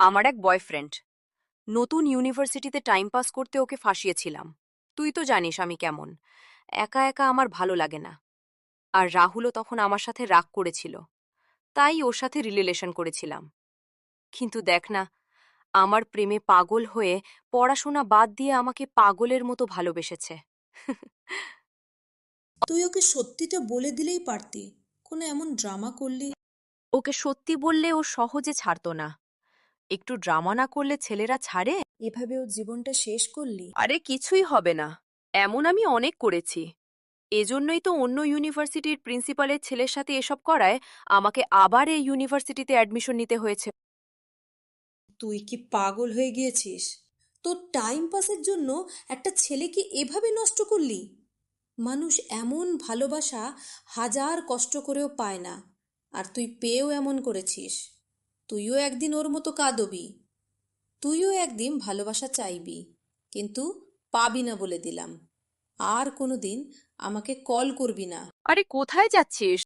আমার এক বয়ফ্রেন্ড, নতুন ইউনিভার্সিটিতে টাইম পাস করতে ওকে ফাঁসিয়েছিলাম। তুই তো জানিস আমি কেমন, একা একা আমার ভালো লাগে না। আর রাহুলও তখন আমার সাথে রাগ করেছিল, তাই ওর সাথে রিলেশন করেছিলাম। কিন্তু দেখ না, আমার প্রেমে পাগল হয়ে পড়াশোনা বাদ দিয়ে আমাকে পাগলের মতো ভালোবেসেছে। তুই ওকে সত্যিটা বলে দিলেই পারতি। কোনো এমন ড্রামা করলি? ওকে সত্যি বললে ও সহজে ছাড়ত না। একটু ড্রামা না করলে ছেলেরা ছাড়ে? এভাবে ওর জীবনটা শেষ করলি? আরে কিছুই হবে না, এমন আমি অনেক করেছি। এজন্যই তো অন্য ইউনিভার্সিটির প্রিন্সিপালের ছেলের সাথে এসব করায় আমাকে আবার এই ইউনিভার্সিটিতে অ্যাডমিশন নিতে হয়েছে। তুই কি পাগল হয়ে গিয়েছিস? তোর টাইম পাসের জন্য একটা ছেলেকে এভাবে নষ্ট করলি? মানুষ এমন ভালোবাসা হাজার কষ্ট করেও পায় না, আর তুই পেয়েও এমন করেছিস। তুইও একদিন ওর মতো কাঁদবি, তুইও একদিন ভালোবাসা চাইবি, কিন্তু পাবি না বলে দিলাম। আর কোনো দিন আমাকে কল করবি না। আরে কোথায় যাচ্ছিস?